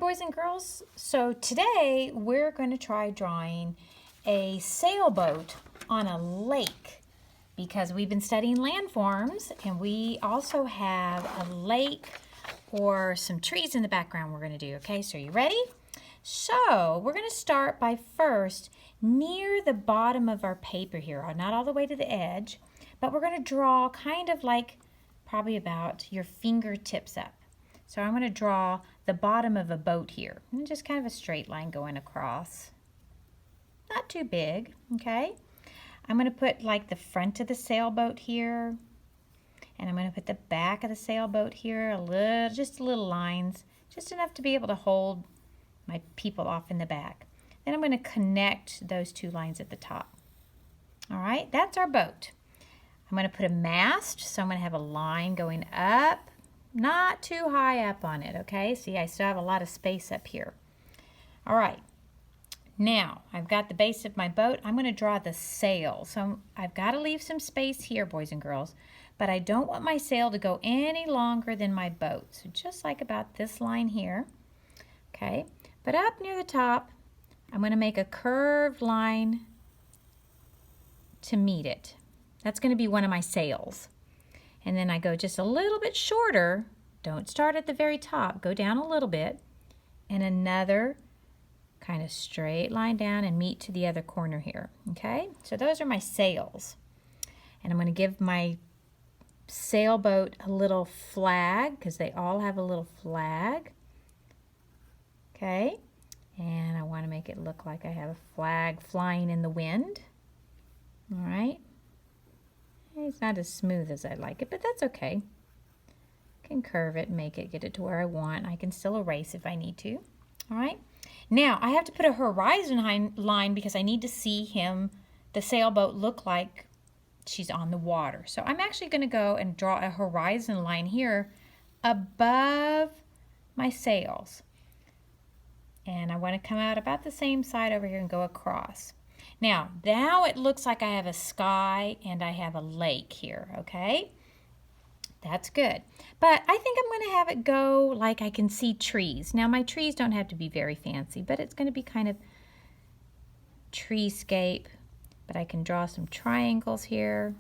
boys and girls. So today we're going to try drawing a sailboat on a lake because we've been studying landforms and we also have a lake or some trees in the background we're going to do. Okay, so are you ready? So we're going to start by first near the bottom of our paper here, not all the way to the edge, but we're going to draw kind of like probably about your fingertips up. So I'm going to draw the bottom of a boat here, and just kind of a straight line going across. Not too big, okay? I'm going to put like the front of the sailboat here, and I'm going to put the back of the sailboat here, just little lines, just enough to be able to hold my people off in the back. Then I'm going to connect those two lines at the top. All right, that's our boat. I'm going to put a mast, so I'm going to have a line going up, not too high up on it, okay? See, I still have a lot of space up here. All right, now I've got the base of my boat. I'm going to draw the sail. So I've got to leave some space here, boys and girls, but I don't want my sail to go any longer than my boat. So just like about this line here, okay? But up near the top, I'm going to make a curved line to meet it. That's going to be one of my sails. And then I go just a little bit shorter. Don't start at the very top. Go down a little bit. And another kind of straight line down and meet to the other corner here. Okay? So those are my sails. And I'm going to give my sailboat a little flag because they all have a little flag. Okay? And I want to make it look like I have a flag flying in the wind. All right? It's not as smooth as I like it, but that's okay. I can curve it and make it, get it to where I want. I can still erase if I need to. All right. Now, I have to put a horizon line because I need to see the sailboat, look like she's on the water. So I'm actually going to go and draw a horizon line here above my sails. And I want to come out about the same side over here and go across. Now it looks like I have a sky and I have a lake here, okay? That's good. But I think I'm going to have it go like I can see trees. Now, my trees don't have to be very fancy, but it's going to be kind of treescape. But I can draw some triangles here.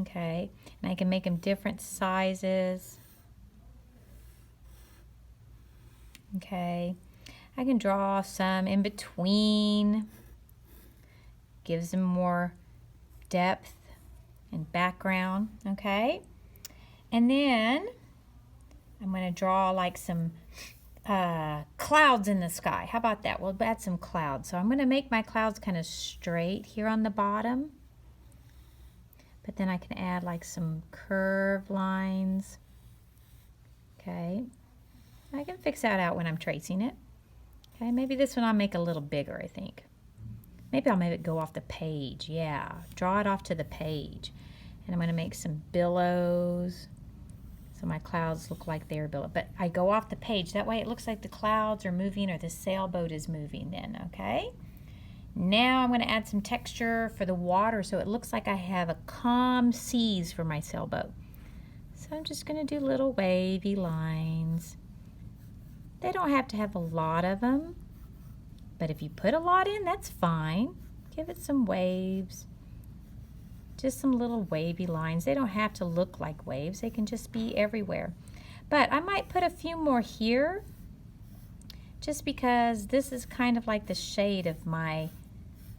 Okay, and I can make them different sizes. Okay. I can draw some in between, gives them more depth and background, okay? And then I'm going to draw like some clouds in the sky. How about that? We'll add some clouds. So I'm going to make my clouds kind of straight here on the bottom, but then I can add like some curved lines, okay? I can fix that out when I'm tracing it. Okay, maybe this one I'll make a little bigger, I think. Maybe I'll make it go off the page. Yeah, draw it off to the page. And I'm going to make some billows. So my clouds look like they're billows. But I go off the page. That way it looks like the clouds are moving or the sailboat is moving then, okay? Now I'm going to add some texture for the water so it looks like I have a calm seas for my sailboat. So I'm just going to do little wavy lines. They don't have to have a lot of them, but if you put a lot in, that's fine. Give it some waves, just some little wavy lines. They don't have to look like waves. They can just be everywhere. But I might put a few more here just because this is kind of like the shade of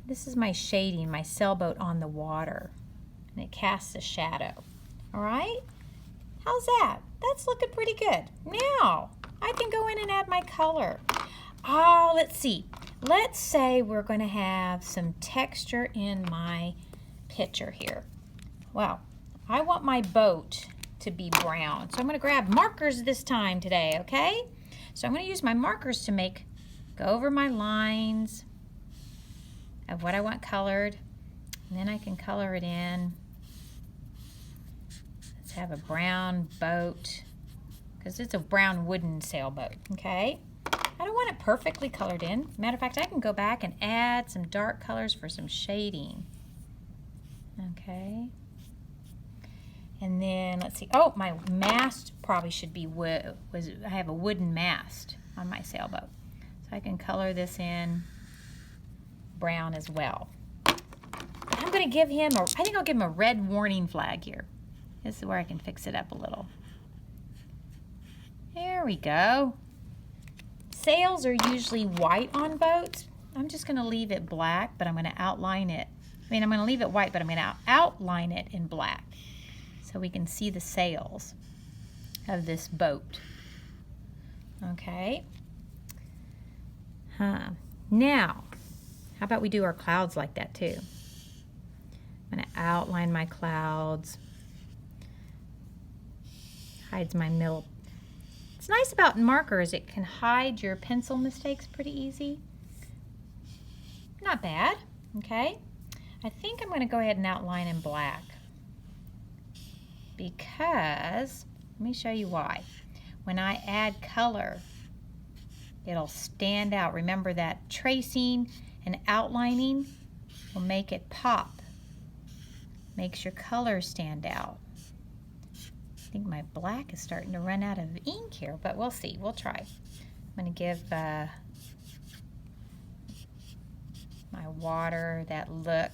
this is my shading, my sailboat on the water, and it casts a shadow. All right? How's that? That's looking pretty good. Now, I can go in and add my color. Oh, let's see. Let's say we're going to have some texture in my picture here. Well, I want my boat to be brown. So I'm going to grab markers this time today, okay? So I'm going to use my markers to go over my lines of what I want colored. And then I can color it in. Let's have a brown boat. Because it's a brown wooden sailboat, okay? I don't want it perfectly colored in. Matter of fact, I can go back and add some dark colors for some shading. Okay. And then, let's see. Oh, my mast probably should be wood. I have a wooden mast on my sailboat. So I can color this in brown as well. I'm going to give him I think I'll give him a red warning flag here. This is where I can fix it up a little. There we go. Sails are usually white on boats. I'm just going to leave it black, but I'm going to outline it. I'm going to leave it white, but I'm going to outline it in black so we can see the sails of this boat. Okay. Now, how about we do our clouds like that too? I'm going to outline my clouds. Hides my middle. It's nice about markers, it can hide your pencil mistakes pretty easy. Not bad, okay? I think I'm going to go ahead and outline in black because, let me show you why. When I add color, it'll stand out. Remember that tracing and outlining will make it pop. Makes your colors stand out. I think my black is starting to run out of ink here, but we'll see. We'll try. I'm going to give my water that look.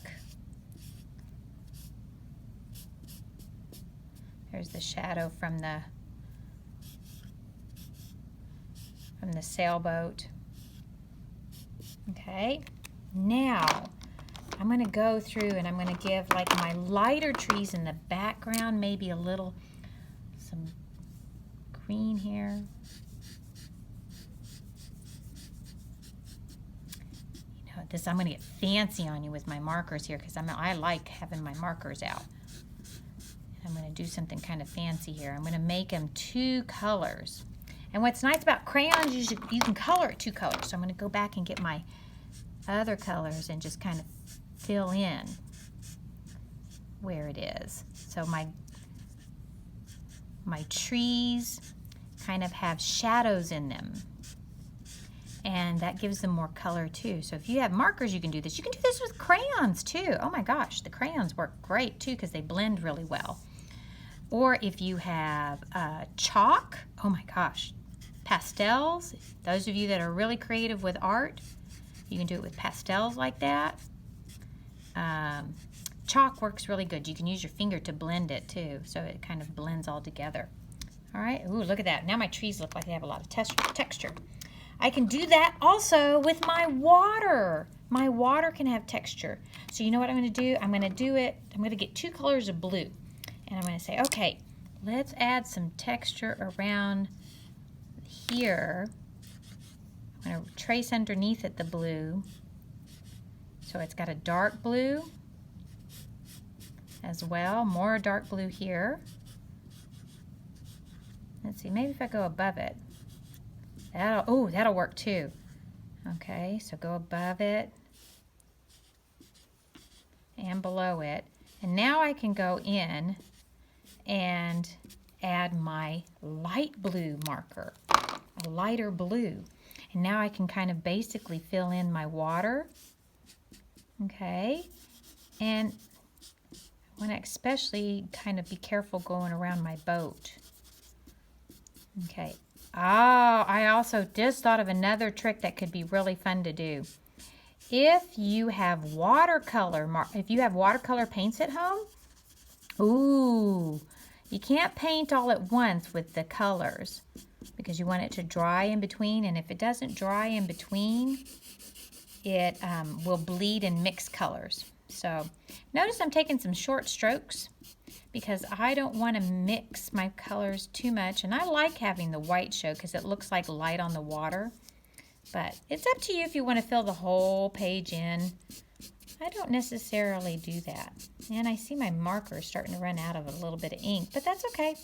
There's the shadow from the sailboat. Okay, now I'm going to go through and I'm going to give like my lighter trees in the background, maybe some green here. You know, I'm going to get fancy on you with my markers here because I like having my markers out. I'm going to do something kind of fancy here. I'm going to make them two colors. And what's nice about crayons, you can color it two colors. So I'm going to go back and get my other colors and just kind of fill in where it is. So my trees kind of have shadows in them. And that gives them more color too. So if you have markers, you can do this. You can do this with crayons too. Oh my gosh, the crayons work great too because they blend really well. Or if you have chalk, oh my gosh, pastels. Those of you that are really creative with art, you can do it with pastels like that. Chalk works really good. You can use your finger to blend it too, so it kind of blends all together. All right, ooh, look at that. Now my trees look like they have a lot of texture. I can do that also with my water. My water can have texture. So you know what I'm going to do? I'm going to get two colors of blue. And I'm going to say, okay, let's add some texture around here. I'm going to trace underneath it the blue. So it's got a dark blue as well. More dark blue here. Let's see, maybe if I go above it. That'll work too. Okay, so go above it and below it. And now I can go in and add my light blue marker, a lighter blue. And now I can kind of basically fill in my water. Okay, and I want to especially kind of be careful going around my boat. Okay. Oh, I also just thought of another trick that could be really fun to do. If you have watercolor paints at home, ooh, you can't paint all at once with the colors because you want it to dry in between, and if it doesn't dry in between, it will bleed and mix colors. So notice I'm taking some short strokes because I don't want to mix my colors too much, and I like having the white show because it looks like light on the water, but it's up to you if you want to fill the whole page in. I don't necessarily do that. And I see my marker starting to run out of a little bit of ink, but that's okay.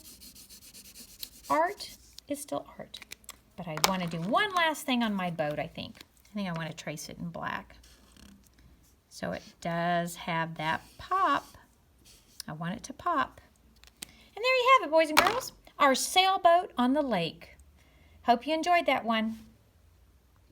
Art is still art. But I want to do one last thing on my boat, I think. I want to trace it in black. So it does have that pop. I want it to pop. And there you have it, boys and girls. Our sailboat on the lake. Hope you enjoyed that one.